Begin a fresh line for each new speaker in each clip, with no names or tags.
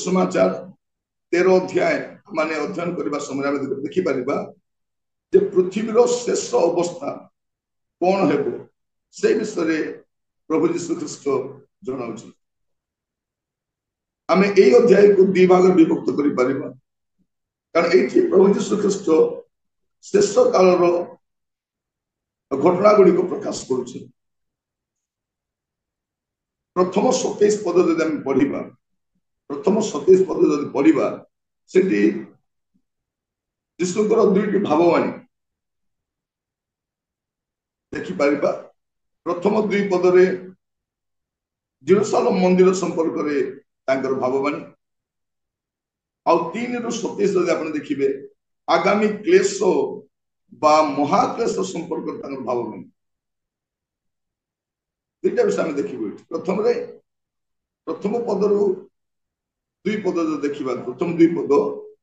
सुसमाचार 13 अध्याय माने अध्ययन करबा समय आमे देखि परिबा जे पृथ्वीर शेष अवस्था कौन हेबो से विषय प्रभु यीशु ख्रीष्ट जनाउछि। आमे एई अध्याय को दि भाग विभक्त करि परिबा कारण एठी प्रभु यीशु ख्रीष्ट शेष कालर घटना गुड़ी को प्रकाश करुछि। प्रथम 27 पद जदि आमे पढ़िबा प्रथम 27 पद जदि पढ़िबा सेठी यीशुकर दुईटी भाववाणी देखि परिबा। प्रथम 2 पदरे जेरूशलेम मंदिर संपर्क रे तांकर भाववाणी आ 3 रु 27 जदि आपण देखिबे आगामी क्लेश बा महाक्लेश संपर्क तांकर भाववाणी दुईटा विषय आमे देखिबो। प्रथम पदरु 2 पद जो देखिबा प्रथम 2 पद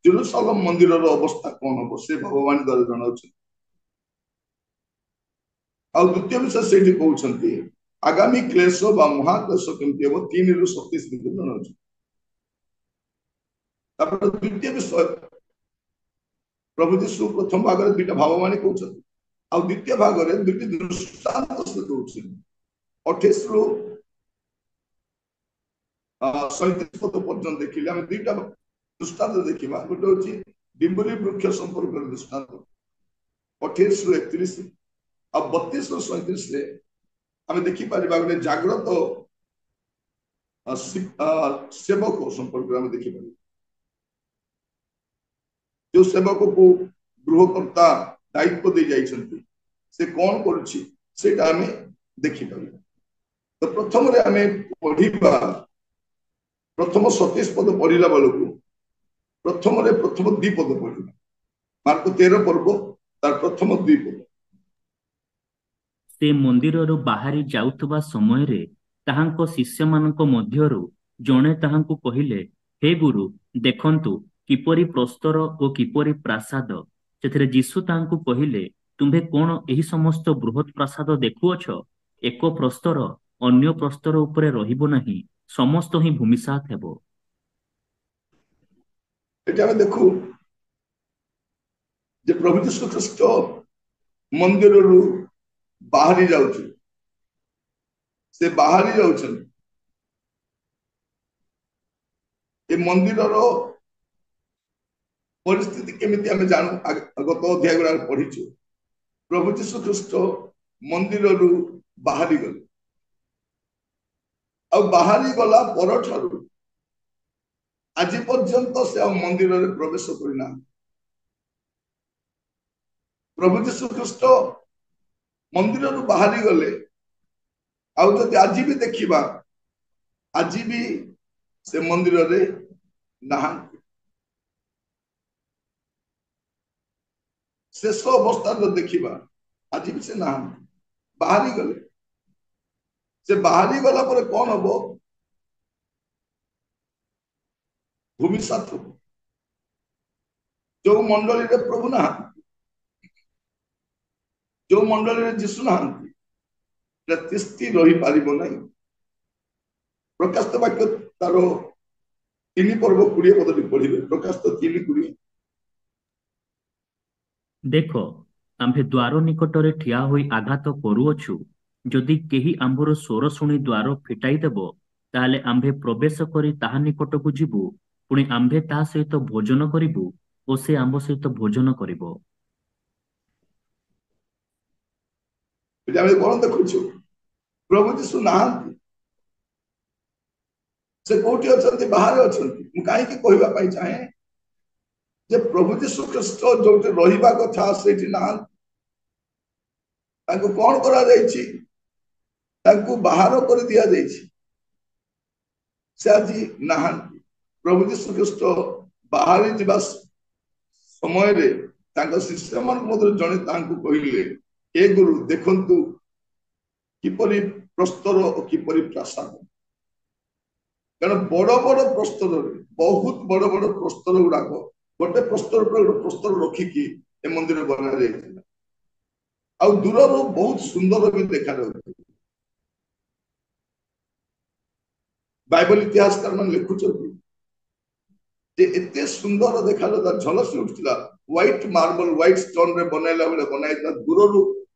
जेरूशलेम मंदिर अवस्था कौन हम से भगवान द्वारा जनाउछि आ द्वितीय विषय से कहउछंती आगामी क्लेश बा महाक्लेश केमति हो 3 रु 27 भितर जनाउछि। तापर द्वितीय विषय प्रभु यीशु प्रथम भाग रे दुईटा भाववाणी कहउछंती आ द्वितीय भाग रे दुईटी दृष्टांत से कहउछि। 28 रु 37 पद पर्यंत देखिले हम दुईटा दृष्टांत देखिबा। गोटे होछि डिम्बुरी वृक्ष संपर्क दृष्टांत 28 रु 31 आ 32 रु 37 रे हम देखि परिबा गोटे जागृत सेवक संपर्क हम देखि परिबा। जो सेवक को गृहकर्ता दायित्व दे जाइछंती से कौन करूछि सेटा हमें देखि परिबा। तो प्रथम रे हमें पढ़िबा प्रथम 27 पद पढ़िला बेलू प्रथम 2 पद पढ़िबा मार्क 13 पर्व तार प्रथम 2 पद।
से मंदिर रु बाहरी जाउथबा समय रे ताहांको शिष्य मानक मध्यरु जणे ताहांको कहिले हे गुरु देखंतु किपरि प्रस्तर ओ किपरि प्रासाद सेथिरे यीशु ताहांको कहिले तुम्भे कोन एही समस्त बृहत प्रासाद देखुअछ एक प्रस्तर अन्य प्रस्तर उपरे रहिबो नाही समस्त ही भूमिसात हेबो।
एटा देखु जे प्रभु यीशु ख्रीष्ट मंदिर रु बाहरी जाउछि से बाहरी जाउछन ए मंदिर रो परिस्थिति केमिति हमें जानू गत अध्याय गुड़ा पढ़ीछु। प्रभु यीशु ख्रीष्ट मंदिर रु बाहरी गले आ बाहरी गला परठारु आज पर्यंत से मंदिर रे प्रवेश करना। प्रभु यीशु ख्रीष्ट मंदिर रु बाहरी गले आउ जदि आज भी देखिबा आज भी से मंदिर रे नहा शेष अवस्था जो देखिबा आज भी से नहा बाहरी गले से बाहरी गला पर कौन हम भूमिसात हम जो मंडली रे प्रभु ना जो मंडली रे यीशु ना तिष्ठि रही पारिबो नहीं। प्रकाशित वाक्य तार 3 पर्व 20 पद पढ़िबे प्रकाशित 3:20
देखो आम्भे द्वार निकटरे ठिया होई आघात करूअछु जदि केही आम्भर स्वर शुणी द्वार फिटाई देबो ताहले आम्भे प्रवेश करी ताहा निकटकू जिबु पुणी आम्भे ता सहित भोजन करिबु ओ से आम्भ सहित भोजन करिबो।
कौन देखु प्रभु यीशु नहांती से कोठी अछंती बाहर अछंती काहे कि कहबा पई चाहे जे प्रभु यीशु ख्रीष्ट जोटे रहिबा कथा सेठी नहांती ताको कौन करा जायछि ताको बाहर कर दिया जायछि से आज नहांती। प्रभु यीशु ख्रीष्ट बाहर जिबा समय रे ताको शिष्य मन मधुर जणे ताको कहिले हे गुरु देखंतु किपरि प्रस्तर और किपरि प्रासाद कारण बड़ बड़ प्रस्तर बहुत बड़ बड़ प्रस्तर गुड़ाक गोटे प्रस्तर पर गोटे प्रस्तर रखिकी ए मंदिर बना जाइଥିଲା आ दूर बहुत सुंदर भी देखा जाउछि। बाइबल इतिहासकार मान लिखुछथि एते सुंदर देखा झलसी उठा व्हाइट मार्बल व्हाइट स्टोन रे बनैला बेले बनाइला दूर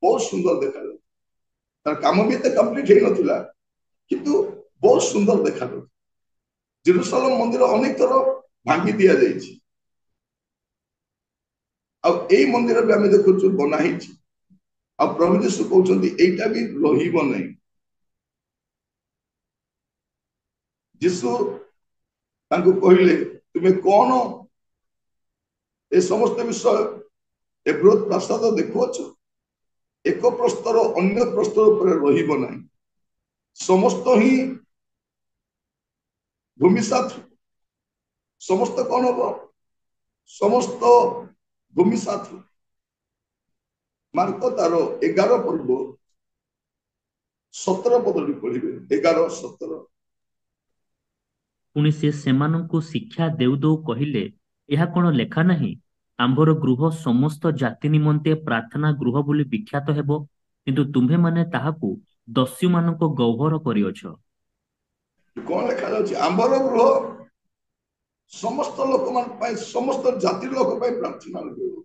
बहुत सुंदर देखा तार काम भी एते कंप्लीट हे नथिला किंतु बहुत सुंदर देखा जेरूसालेम मंदिर अनेक थर भांगी दिया जाइछि आ एई मंदिर भी आमे देखुछु बना हिछि आ प्रभु यीशु कहउछन्ती एइटा भी रहिबो नै यीशु तांको कहिले तुमे कोन ए समस्त विषय ए बृहत प्रासाद देखुछ एक प्रस्तर अन्य प्रस्तर पर रहिबो नै समस्त ही भूमिसात समस्त कौन हम समस्त भूमिसात मार्क तार 11 पर्व 17 पद पढ़े 11-17
पुणी से सेमानंकु शिक्षा देउ देउ कहिले ଏହା କଣ ଲେଖା ନାହିଁ ଆମ୍ଭର ଗୃହ ସମସ୍ତ ଜାତି ନିମନ୍ତେ ପ୍ରାର୍ଥନା ଗୃହ ବୋଲି ବିଖ୍ୟାତ ହେବ କିନ୍ତୁ ତୁମ୍ଭେମାନେ ତାହାକୁ ଦସ୍ୟୁମାନଙ୍କ ଗହ୍ୱର କରିଅଛ।
कौन लिखा जाଉଛି आंबर गृह समस्त लोक मान पाई समस्त जाति लोक पाई प्रार्थना गृह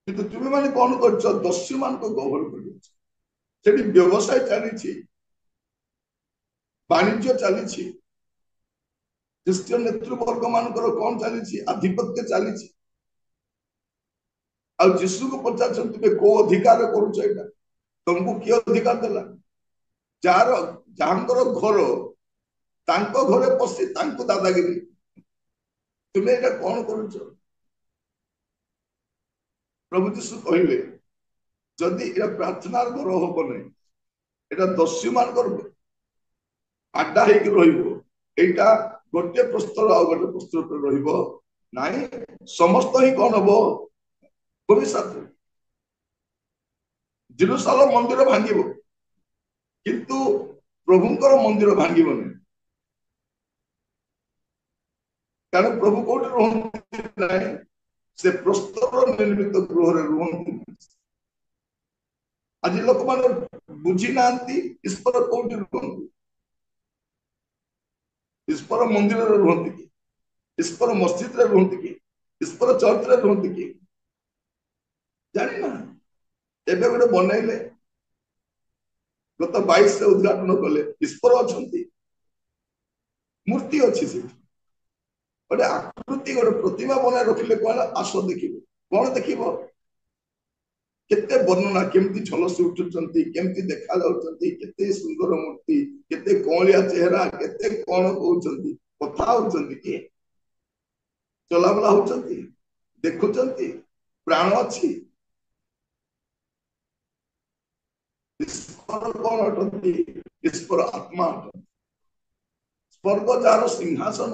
किंतु तुमे माने कौन करछ दस्यु मान को गहर करछ सेठी व्यवसाय चली वाणिज्य चली ख्रिस्टियन नेतृवर्ग मानकर कौन चली आधिपत्य चली आ जीशु को पचार तुमे को अधिकार करूछ एटा तुमको किए अधिकार देला जार जानकर घर तांको घरे पसी तांको दादागिरी तुमे एटा कौन करूछ प्रभु यीशु कहले जदि एटा प्रार्थना घर होबो नै एटा दस्यु मानकर आड्डा हे कि रहिबो एटा गोटे प्रस्तर आ गोटे प्रस्तर पर रहिबो नाही समस्त ही कोन हबो भविष्यत जेरूशलेम मंदिर भांगिबो किंतु प्रभुंकर मंदिर भांगिबो नै कारण प्रभु कोट रहंती नै से प्रस्तर निर्मित गृह रे रहंती आज लोक मान बुझी नांती ईश्वर कोट रहंती ईश्वर मंदिर रे रहंती कि ईश्वर मस्जिद रे रहंती कि ईश्वर चर्च रे रहंती कि जानि ना एबे गोटे बनाइले गत 22 से उद्घाटन कले ईश्वर अछंती मूर्ति अछि से गोटे आकृति गोटे प्रतिमा बनाए रखिले कहला आस देखिबो कोन देखिबो केते वर्णना केमती झलसी उठुचंती केमती देखा जाउचंती केते सुंदर मूर्ति केते कोलिया चेहरा केते कोन कहउचंती कथा होउचंती के चलाबला होउचंती देखुचंती प्राण अछि ईश्वर कौन अटंती ईश्वर आत्मा अटंती स्वर्ग जार सिंहासन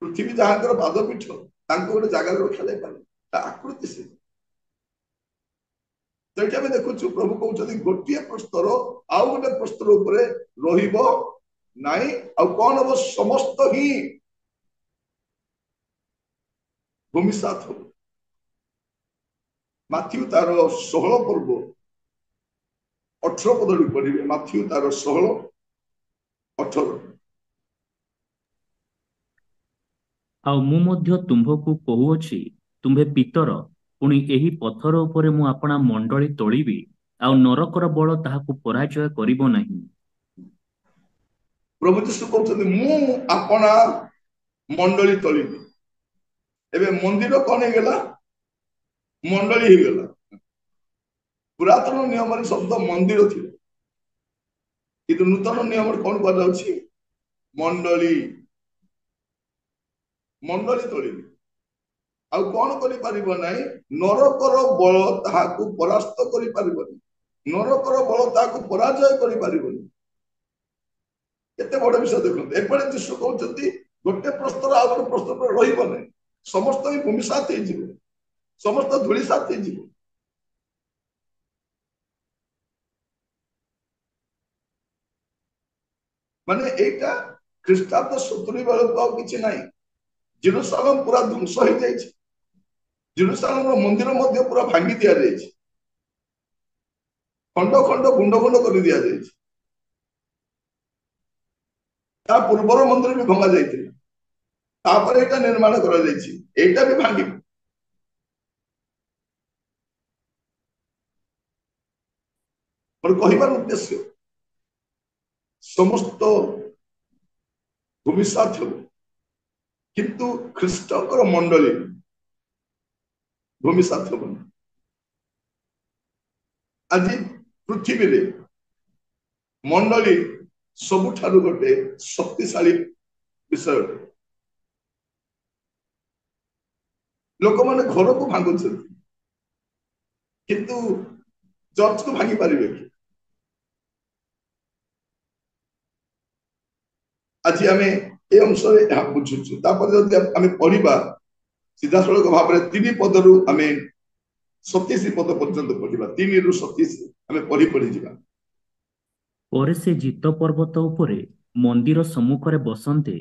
पृथ्वी जहां पादपीठ गोटे जगह रखा जाए आकृति से देखु प्रभु कहते गोटे प्रस्तर आउ गोटे प्रस्तर नाई कौन हम समस्त ही भूमिसात हम माथ्यू तार 16 पर्व 18 पद पढ़े माथ्यू तार 16-18
ଆଉ ମୁଁ ମଧ୍ୟ ତୁମ୍ଭକୁ କହୁଅଛି ତୁମ୍ଭେ ପିତର ପୁଣି ଏହି ପଥର ଉପରେ ମୁଁ ଆପଣା ମଣ୍ଡଳୀ ତୋଳିବି ଆଉ ନରକର ବଳ ତାହାକୁ ପରାଜୟ କରିବ ନାହିଁ।
प्रभु यीशु कहते मु अपना मंडली तोलिबी एबे मंदिर कौन हो गला मंडली हो गला पुरातन नियम शब्द मंदिर थी कि नूतन नियम कौन कह मंडली मंडली तोलिबी आ कौन करि नाही नरकर बल ताहाकु परास्त करि परिबनी नरकर बल ताहाकु पराजय करि परिबनी केते बड़ विषय देखो एपड़े यीशु कहउछंती गोटे प्रस्तर आ गोटे प्रस्तर पर रहिबो नै समस्त ही भूमि साथ हे जीवो समस्त धूली साथ हे जीवो माने एटा ख्रीष्टाब्द 70 बेल तो किछि नाही जेरूशलेम पूरा ध्वंस हो जाए जेरूशलेम मंदिर मध्य पूरा भांगी दिया जाए खंड खंड गुंड गुंड कर दिया जाए पूर्वर मंदिर भी भंगा जाइए तापर एटा निर्माण करा जायछि एटा भी भांगी पर कहिबार उद्देश्य समस्त भूमिसात हो किंतु ख्रीष्टकर मंडली भूमिसात हो आज पृथ्वी रे मंडली सबुठारु गोटे शक्तिशाली विषय लोक माने घर को भांगुन किंतु चर्च को भांगी पारिबे कि आज आम ए अंश बुझुचु जब आम पढ़ा सीधा सड़क भाव में 3 पदरु आम 27 पद पर्यंत पढ़ा 3 रु 27 आम पढ़ी पढ़ी जा
ପରେ ସେ ଜିତ ପର୍ବତ ଉପରେ ମନ୍ଦିର ସମ୍ମୁଖରେ ବସନ୍ତେ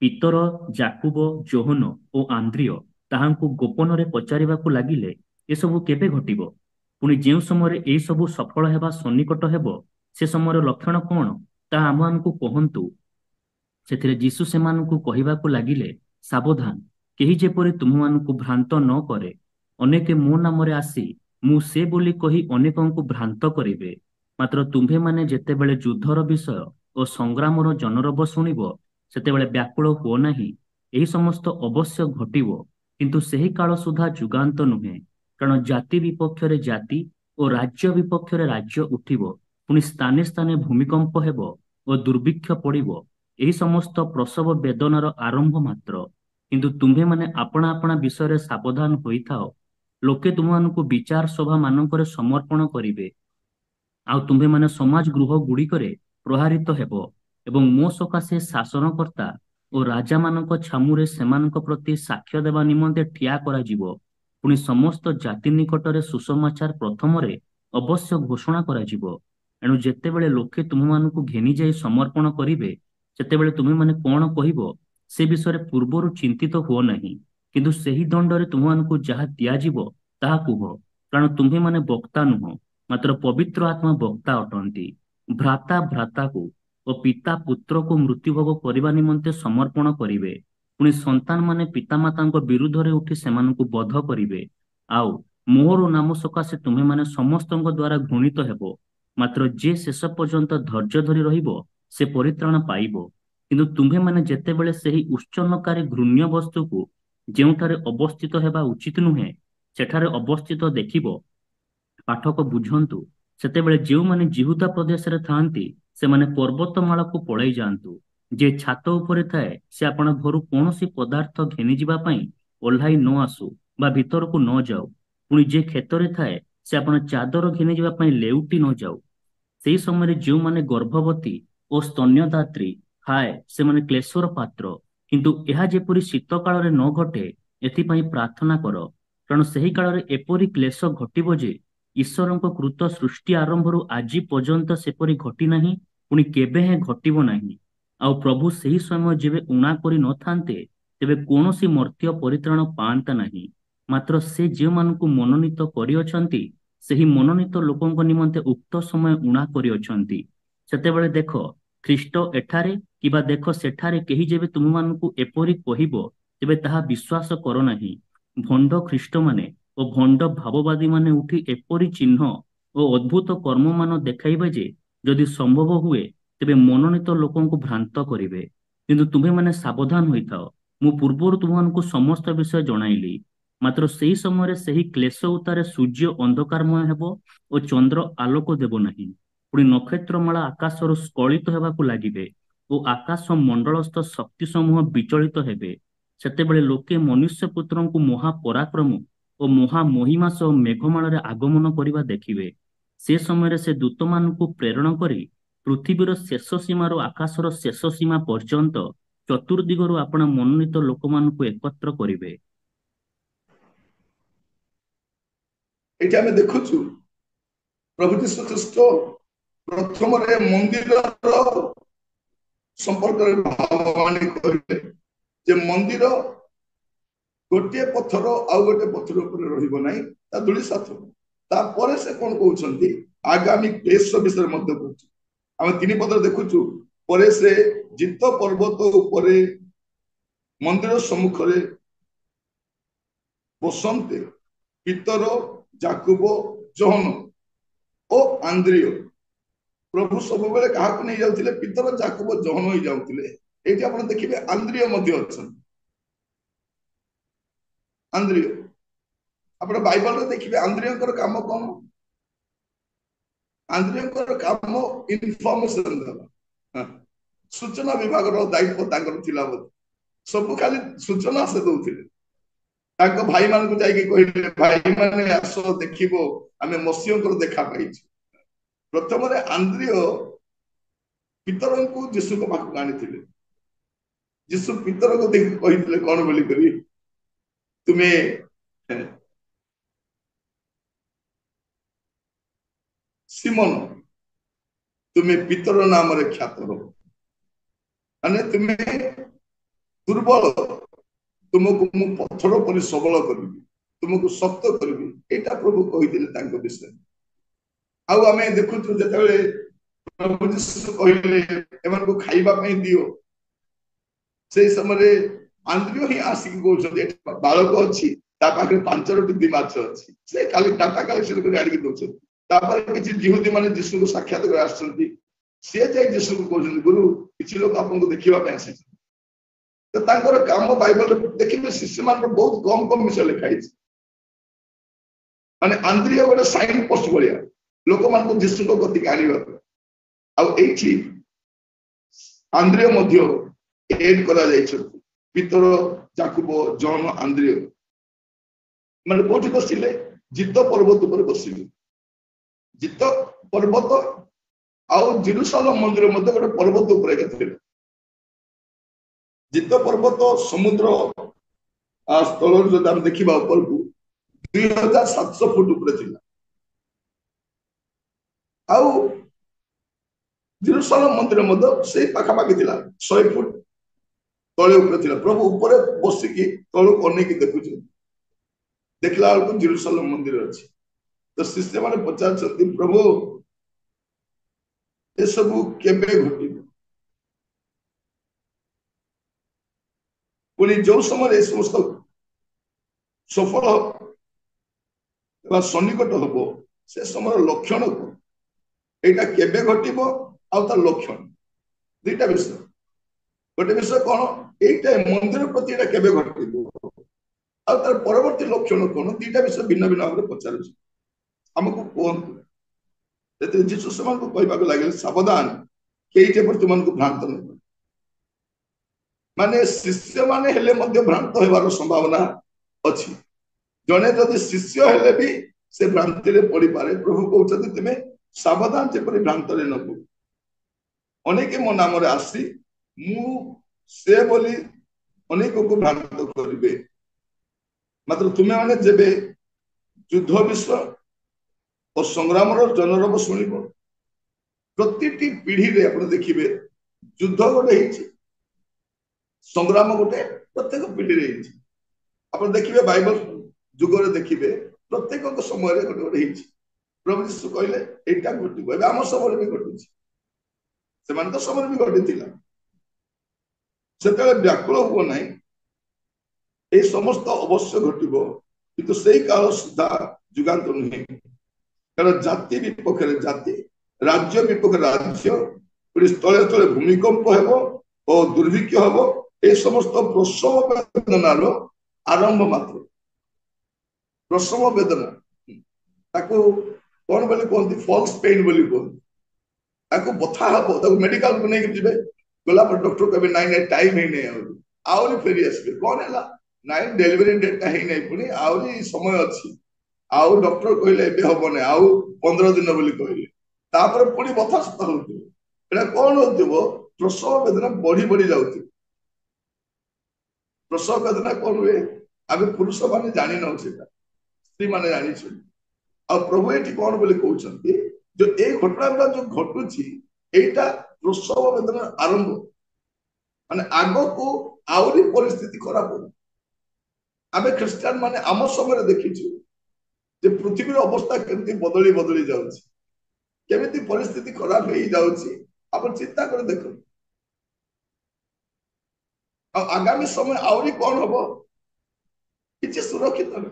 ପିତର ଜାକୁବ ଯୋହନ ଓ ଆନ୍ଦ୍ରିୟ ତାହାଙ୍କୁ ଗୋପନରେ ପଚାରିବାକୁ ଲାଗିଲେ ଏସବୁ କେବେ ଘଟିବ ପୁଣି ଯେଉଁ ସମୟରେ ଏହି ସବୁ ସଫଳ ହେବା ସନ୍ନିକଟ ହେବ ସେ ସମୟର ଲକ୍ଷଣ କଣ ତାହା ଆମମାନଙ୍କୁ କହନ୍ତୁ। ସେଥିରେ ଯୀଶୁ ସେମାନଙ୍କୁ କହିବାକୁ ଲାଗିଲେ ସାବଧାନ କେହି ଯେପରି ତୁମମାନଙ୍କୁ ଭ୍ରାନ୍ତ ନ କରେ ଅନେକେ ମୋ ନାମରେ ଆସି ମୁଁ ସେ ବୋଲି କହି ଅନେକଙ୍କୁ ଭ୍ରାନ୍ତ କରିବେ ମାତ୍ର ତୁମ୍ଭେମାନେ ଯେତେବେଳେ ଯୁଦ୍ଧର ବିଷୟ ଓ ସଂଗ୍ରାମର ଜନରବ ଶୁଣିବ ସେତେବେଳେ ବ୍ୟାକୁଳ ହୁଅ ନାହିଁ ଏହି ସମସ୍ତ ଅବଶ୍ୟ ଘଟିବ କିନ୍ତୁ ସେହି କାଳ ସୁଦ୍ଧା ଯୁଗାନ୍ତ ନୁହେଁ କାରଣ ଜାତି ବିପକ୍ଷରେ ଜାତି ଓ ରାଜ୍ୟ ବିପକ୍ଷରେ ରାଜ୍ୟ ଉଠିବ ପୁଣି ସ୍ଥାନେ ସ୍ଥାନେ ଭୂମିକମ୍ପ ହେବ ଓ ଦୁର୍ଭିକ୍ଷ ପଡ଼ିବ ଏହି ସମସ୍ତ ପ୍ରସବ ବେଦନାର ଆରମ୍ଭ ମାତ୍ର କିନ୍ତୁ ତୁମ୍ଭେମାନେ ଆପଣା ଆପଣା ବିଷୟରେ ସାବଧାନ ହୋଇଥାଅ ଲୋକେ ତୁମମାନଙ୍କୁ ବିଚାର ସଭା ମାନଙ୍କରେ ସମର୍ପଣ କରିବେ ଆଉ ତୁମ୍ଭେମାନେ ସମାଜ ଗୃହ ଗୁଡ଼ିକରେ ପ୍ରହାରିତ ହେବ ଏବଂ ମୋ ସକାଶେ ଶାସନକର୍ତ୍ତା ଓ ରାଜାମାନଙ୍କ ଛାମୁରେ ସେମାନଙ୍କ ପ୍ରତି ସାକ୍ଷ୍ୟ ଦେବା ନିମନ୍ତେ ଠିଆ କରାଯିବ ପୁଣି ସମସ୍ତ ଜାତି ନିକଟରେ ସୁସମାଚାର ପ୍ରଥମରେ ଅବଶ୍ୟ ଘୋଷଣା କରାଯିବ ଏଣୁ ଯେତେବେଳେ ଲୋକେ ତୁମମାନଙ୍କୁ ଘେନି ଯାଇ ସମର୍ପଣ କରିବେ ସେତେବେଳେ ତୁମେମାନେ କଣ କହିବ ସେ ବିଷୟରେ ପୂର୍ବରୁ ଚିନ୍ତିତ ହୁଅ ନାହିଁ କିନ୍ତୁ ସେହି ଦଣ୍ଡରେ ତୁମମାନଙ୍କୁ ଯାହା ଦିଆଯିବ ତାହା କୁହ କାରଣ ତୁମ୍ଭେମାନେ ବକ୍ତା ନୁହଁ ମାତ୍ର ପବିତ୍ର ଆତ୍ମା ବକ୍ତା ଅଟନ୍ତି ଭ୍ରାତା ଭ୍ରାତାକୁ ଓ ପିତା ପୁତ୍ରକୁ ମୃତ୍ୟୁଭୋଗ କରିବା ନିମନ୍ତେ ସମର୍ପଣ କରିବେ ପୁଣି ସନ୍ତାନ ମାନେ ପିତାମାତାଙ୍କ ବିରୁଦ୍ଧରେ ଉଠି ସେମାନଙ୍କୁ ବଧ କରିବେ ଆଉ ମୋର ନାମ ସକାଶେ ତୁମେମାନେ ସମସ୍ତଙ୍କ ଦ୍ୱାରା ଘୃଣିତ ହେବ ମାତ୍ର ଯେ ଶେଷ ପର୍ଯ୍ୟନ୍ତ ଧୈର୍ଯ୍ୟ ଧରି ରହିବ ସେ ପରିତ୍ରାଣ ପାଇବ କିନ୍ତୁ ତୁମ୍ଭେମାନେ ଯେତେବେଳେ ସେହି ଉଚ୍ଚନକାରୀ ଘୃଣ୍ୟ ବସ୍ତୁକୁ ଯେଉଁଠାରେ ଅବସ୍ଥିତ ହେବା ଉଚିତ ନୁହେଁ ସେଠାରେ ଅବସ୍ଥିତ ଦେଖିବ ପାଠକ ବୁଝନ୍ତୁ ସେତେବେଳେ ଯେଉଁମାନେ ଜିହୁଦା ପ୍ରଦେଶରେ ଥାଆନ୍ତି ସେମାନେ ପର୍ବତମାଳାକୁ ପଳାଇ ଯାଆନ୍ତୁ ଯେ ଛାତ ଉପରେ ଥାଏ ସେ ଆପଣ ଘରୁ କୌଣସି ପଦାର୍ଥ ଘେନିଯିବା ପାଇଁ ଓହ୍ଲାଇ ନ ଆସୁ ବା ଭିତରକୁ ନ ଯାଉ ପୁଣି ଯେ କ୍ଷେତରେ ଥାଏ ସେ ଆପଣ ଚାଦର ଘେନିଯିବା ପାଇଁ ଲେଉଟି ନ ଯାଉ ସେହି ସମୟରେ ଯେଉଁମାନେ ଗର୍ଭବତୀ ଓ ସ୍ତନ୍ୟଦାତ୍ରୀ ହାୟ ସେମାନେ କ୍ଲେଶର ପାତ୍ର କିନ୍ତୁ ଏହା ଯେପରି ଶୀତ କାଳରେ ନ ଘଟେ ଏଥିପାଇଁ ପ୍ରାର୍ଥନା କର କାରଣ ସେହି କାଳରେ ଏପରି କ୍ଲେଶ ଘଟିବ ଯେ ଈଶ୍ୱରଙ୍କ କୃତ ସୃଷ୍ଟି ଆରମ୍ଭରୁ ଆଜି ପର୍ଯ୍ୟନ୍ତ ସେପରି ଘଟି ନାହିଁ ପୁଣି କେବେ ହେଁ ଘଟିବ ନାହିଁ ଆଉ ପ୍ରଭୁ ସେହି ସମୟ ଯେବେ ଉଣା କରି ନଥାନ୍ତେ ତେବେ କୌଣସି ମର୍ତ୍ତ୍ୟ ପରିତ୍ରାଣ ପାଆନ୍ତା ନାହିଁ ମାତ୍ର ସେ ଯେଉଁମାନଙ୍କୁ ମନୋନୀତ କରିଅଛନ୍ତି ସେହି ମନୋନୀତ ଲୋକଙ୍କ ନିମନ୍ତେ ଉକ୍ତ ସମୟ ଉଣା କରିଅଛନ୍ତି ସେତେବେଳେ ଦେଖ ଖ୍ରୀଷ୍ଟ ଏଠାରେ କିମ୍ବା ଦେଖ ସେଠାରେ କେହି ଯେବେ ତୁମମାନଙ୍କୁ ଏପରି କହିବ ତେବେ ତାହା ବିଶ୍ୱାସ କର ନାହିଁ ଭଣ୍ଡ ଖ୍ରୀଷ୍ଟମାନେ ଓ ଭଣ୍ଡ ଭାବବାଦୀ ମାନେ ଉଠି ଏପରି ଚିହ୍ନ ଓ ଅଦ୍ଭୁତ କର୍ମମାନ ଦେଖାଇବେ ଯେ ଯଦି ସମ୍ଭବ ହୁଏ ତେବେ ମନୋନୀତ ଲୋକଙ୍କୁ ଭ୍ରାନ୍ତ କରିବେ କିନ୍ତୁ ତୁମେମାନେ ସାବଧାନ ହୋଇଥାଅ ମୁଁ ପୂର୍ବରୁ ତୁମମାନଙ୍କୁ ସମସ୍ତ ବିଷୟ ଜଣାଇଲି ମାତ୍ର ସେହି ସମୟରେ ସେହି କ୍ଲେଶ ଉତ୍ତାରେ ସୂର୍ଯ୍ୟ ଅନ୍ଧକାରମୟ ହେବ ଓ ଚନ୍ଦ୍ର ଆଲୋକ ଦେବ ନାହିଁ ପୁଣି ନକ୍ଷତ୍ରମାଳା ଆକାଶରୁ ସ୍ଖଳିତ ହେବାକୁ ଲାଗିବେ ଓ ଆକାଶ ମଣ୍ଡଳସ୍ଥ ଶକ୍ତି ସମୂହ ବିଚଳିତ ହେବେ ସେତେବେଳେ ଲୋକେ ମନୁଷ୍ୟ ପୁତ୍ରଙ୍କୁ ମହାପରାକ୍ରମ ଓ ମହାମହିମା ସହ ମେଘମାଳରେ ଆଗମନ କରିବା ଦେଖିବେ ସେ ସମୟରେ ସେ ଦୂତମାନଙ୍କୁ ପ୍ରେରଣ କରି ପୃଥିବୀର ଶେଷ ସୀମାରୁ ଆକାଶର ଶେଷ ସୀମା ପର୍ଯ୍ୟନ୍ତ ଚତୁର୍ଦିଗରୁ ଆପଣା ମନୋନୀତ ଲୋକମାନଙ୍କୁ ଏକତ୍ର କରିବେ।
ଏଠି ଆମେ ଦେଖୁଛୁ ପ୍ରଭୁ ଯୀଶୁ ଖ୍ରୀଷ୍ଟ ପ୍ରଥମରେ ମନ୍ଦିରର ସମ୍ପର୍କରେ ଭାବବାଣୀ କହିଲେ ଯେ ମନ୍ଦିର ଗୋଟିଏ ପଥର ଆଉ ଗୋଟିଏ ପଥର ଉପରେ ରହିବ ନାହିଁ ତା ଧୂଳି ସାଥ ତାପରେ ସେ କଣ କହୁଛନ୍ତି ଆଗାମୀ କ୍ଲେଶ ବିଷୟରେ ମଧ୍ୟ କହୁଛୁ ଆମେ 3 ପଦରେ ଦେଖୁଛୁ ପରେ ସେ ଜିତ ପର୍ବତ ଉପରେ मंदिर सम्मुख बसंते पितर जाकुब जोहन और आंद्रिय प्रभु सब क्या नहीं जाते पितर जाकुब जोहन ही जाते ये आप देखिए आंद्रिय आंद्रिय आप बाइबल रे देखिए आंद्रिय काम कौन आंद्रिय काम इनफॉर्मेशन देवा सूचना विभाग दायित्व सब खाली सूचना से दौले भाई मान को जाइए कहले भाई माने आस देखिबो आमे मसीह देखा पाई प्रथम आंद्रिय पितर को जीशु को पाखक आनी जीशु पितर को देख कही कौन बोली करी तुम्हें सिमोन तुम्हें पितर नाम रे ख्यात हो माने तुम्हें दुर्बल तुमको मु पत्थर पर सबल करी तुमको शक्त करी एटा प्रभु कही विषय आउ आम देखु जो प्रभु जीशु कहले एमान को खाइबा पई दियो से समय आंद्रिय ही आसिक कहते बालक अच्छी पाखे 5टी माछ अच्छी से खाली डाटा कलेक्शन कर आड़िक दौरान किसी जिहुदी माने जीशु को साक्षात कर आसुचंती सी जाए जीशु को कहते गुरु किसी लोग आपको देखा आसी तो काम बाइबल देखिए शिष्य मान बहुत कम कम विषय लिखाई माने आंद्रिय गोटे साइन पोस्ट भाया लोक मान जीशु को गति आने आंद्रिय एड करा पितर जाकुब जॉन आंद्रिय माने कोठी बसिले जित पर्वत ऊपर बसिले जित पर्वत आउ जेरुसलेम मंदिर मध्य गोटे पर्वत ऊपर जित पर्वत समुद्र स्थल जो आम देखा ऊपर को 2700 फुट ऊपर थिला आउ जेरुसलेम मंदिर मध्य से पाखापाखि थिला 100 फुट तले ऊपर थिला प्रभु ऊपर बसिकी तलक अनेक देखुछ देखला बेलू जेरुसलेम मंदिर अच्छी तो शिष्य माने पचार प्रभु ये सब केबे घटी पुणी जो समय समस्त सफल सन्निकट हम से समय लक्षण को यहाँ केबे घटब आर लक्षण दुईटा विषय गोटे विषय कौन यहीटा मंदिर प्रति केबे घटब आर परवर्ती लक्षण कौन दुईटा विषय भिन्न भिन्न भाव में पचार आमको कहतु जीशु से कहवाक लगे सावधान कई तुम भ्रांत नहीं माने शिष्य माने हेले मध्य भ्रांत होबार संभावना अच्छी जने जदि शिष्य हेले भी से भ्रांति रे पड़ी पारे प्रभु कहते तुम्हें सावधान जेपरि भ्रांत रे न पड़ो अनेक मो नाम रे आसी मु से बोली अनेक को भ्रांत करिवे मात्र तुम्हें माने जेबे युद्ध विषय और संग्राम जनरब शुणव प्रति पीढ़ी रे आप देखिए युद्ध गोटे संग्राम गोटे प्रत्येक पीढ़ी रे आप देखिए बाइबल जुगर देखिए प्रत्येक समय गोटे गोटे प्रभु जीशु कहले यहाँ घटब आम समय भी घटुची से तो समय भी घटी से व्याकुल हुआ ना ये समस्त अवश्य घटब किंतु से काल सुधा जुगांत नुहे कारण जाति विपक्ष जाति राज्य विपक्ष राज्य स्थले स्थले भूमिकंप हेबो और दुर्भिक्ष हेबो ये समस्त प्रसव वेदनार आरंभ मात्र प्रसव वेदना ताको कौन बोले कहते फॉल्स पेन बोली कहते बथा हम मेडिकल को नहीं जी गला पर डॉक्टर कहे नाई नाई टाइम ही नहीं आहरी फेरी आसबे कौन है नाई डेलीवरी डेटा ही नहीं पुणी आहरी समय अच्छी आउ डॉक्टर कहले हम ना आउ 15 दिन बोली कहले तापर पुणी बथा सता होता कौन हो प्रसव वेदना बढ़ी बढ़ी जाऊथि प्रसव वेदना कौन हुए आगे पुरुष माने जानी न स्त्री माने जानी आ प्रभु ये कौन बोली कहते जो ये घटना जो घटुची एटा प्रसव वेदना आरंभ माने आग को आहरी परिस्थिति खराब हो आम ख्रीस्टान माने आम समय देखीचु जे पृथ्वी अवस्था केमती बदली बदली जाउची केमती परिस्थिति खराब हो जाउची आप चिंता कर देखो आगामी समय आउरी कौन हम किसी सुरक्षित नहीं।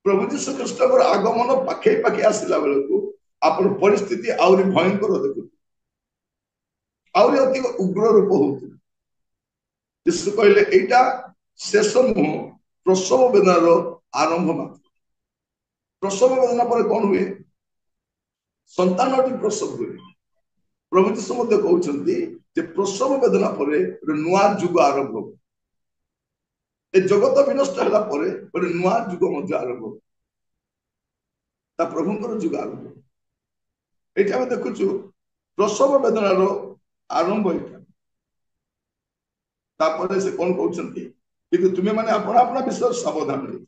प्रभु जीशु कृष्ण आगमन पाखे पाखे आसला बेलू आप परिस्थिति आउरी भयंकर देखु आउरी अति उग्र रूप हो। यीशु कहले एटा शेष नुह प्रसव वेदनार आरंभ मात्र। प्रसव वेदना पर कौन हुए संतान प्रसव हुए। प्रभु जीशु कहते प्रसव वेदना पर नुआ जुग आरंभ हो। ए जगत विनष्ट है गोटे नुआ जुग आरंभ हो। प्रभुंर जुग आरंभ ये आम देखु प्रसव वेदनार आरंभ यहाँ से कौन कहते कि तुम्हें मैंने अपना विषय सावधान रही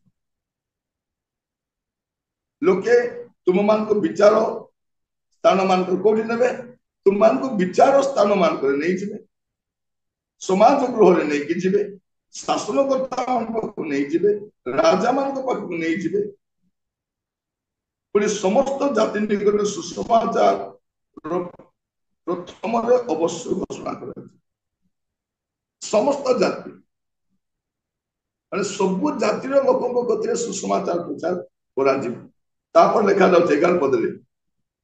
लोके तुम मान को विचार स्थान मान कौटी ने तुम मान को विचार स्थान मान नहीं जी समाज गृह नहीं कि जी शासनकर्ता नहीं जी राजा मान पाखक नहीं जी पुणी समस्त जाति निकट सुसमाचार प्रथम अवश्य घोषणा कर समस्त जाति माने सबु जातिर लोकों गति सुसमाचार प्रचार कर लिखा जाऊे 11 पदे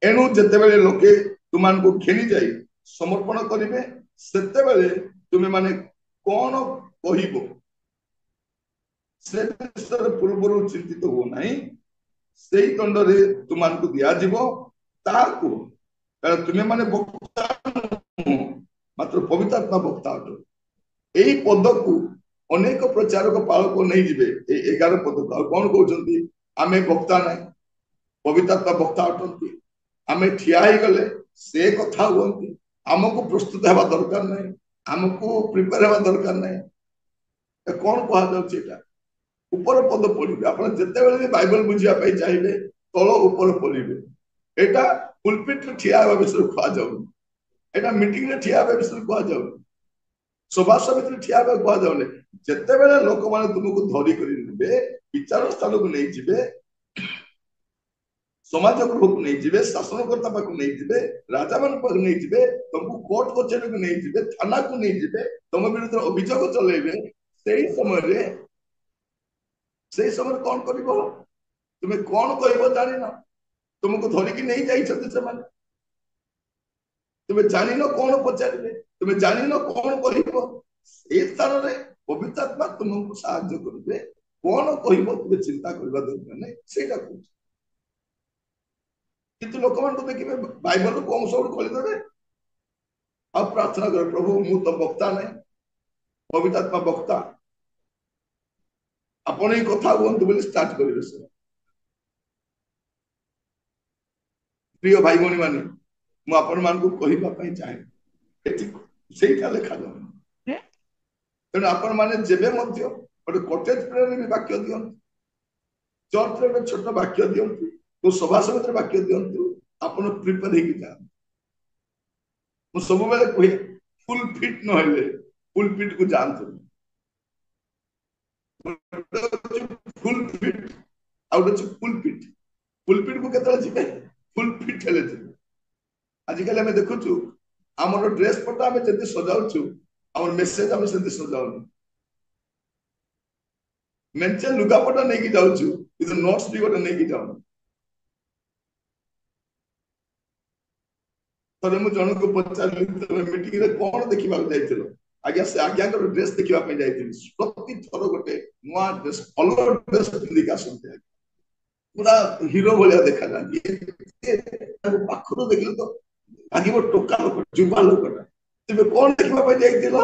एणु जितेबले लोके तुमको घेनी जाई समर्पण करेंगे से तुम्हें माने कौन कह से पूर्व चिंतित हो ना से दंड तुमको दिज्व कह तुम्हें माने वक्ता मात्र पवित्र आत्मा वक्ता अट यही पद को अनेक प्रचारक पालक नहीं जी 11 पद को कौन कहते आम वक्ता ना पवित्र आत्मा वक्ता अटंती आम ठिया गले से कथा हमें आमको प्रस्तुत हवा दरकार ना आमको प्रिपेयर हवा दरकार ना कौन कह ऊपर पद पढ़े आप जिते बाइबल बुझापी चाहिए तल ऊपर पढ़े यहाँ पुलपिट ठिया विषय कहुना मीटिंग ठिया विषय कहुना सभा समिति ठिया कहुना जिते बड़े लोक मैंने तुमको धरिक विचार स्थान को नहीं जी समाज गृह को नहीं जी शासनकर्ता पाक नहीं जी राजा मान नहीं जी तुमको कोर्ट कचेरी को नहीं जी थाना को नहीं जी तुम विरुद्ध अभियोग चलेबे से समय कौन कर तुम्हें कौन कह जान तुमको धरिकी नहीं जाने तुम्हें जान कौन पचारे तुम्हें जान कौन कह स्थान में पवित्र आत्मा तुमको साहाय्य करेंगे कौन कह तुम्हें चिंता करने दरकार नहीं से किंतु लोक मान देखिए बाइबल को अंश खोलीदे आ प्रार्थना कर प्रभु मु तो वक्ता नहीं पवित्र आत्मा वक्ता आपण ही कथा कहतु बोली स्टार्ट करेंगे से प्रिय भाई भौणी माने मुझे मान को कहवाई चाहे से लिखा जाए तेणु आपण मैंने जेबे गोटे कटेज प्रेयर भी वाक्य दिंतु चर्च रे छोट वाक्य दिंतु तो सभा समिति वाक्य दिंतु आप प्रिपेयर होगी जाए मुझे सब बेले कहे फुल फिट ना फुल फिट को जानते full fit out full fit को केतला जी फुल फिट हेले आजिकल आम देखु आमर ड्रेस पटा आम जब सजाऊ आम मेसेज आम से सजाऊ मेचे लुगापटा नहीं जाऊँ नोट्स भी गोटे नहीं जाऊँ थे मुझे जन को पचारि मीटिंग कौन देखा जाइल आज्ञा से आज्ञा ड्रेस देखा प्रति थर गोटे नुआ ड्रेस कलर ड्रेस पिंधिक आसते पूरा हीरो भाया देखा जाए पाखर देखिए तो आगे टोका लोक जुबा लोकटा तुम्हें कौन देखा जाइल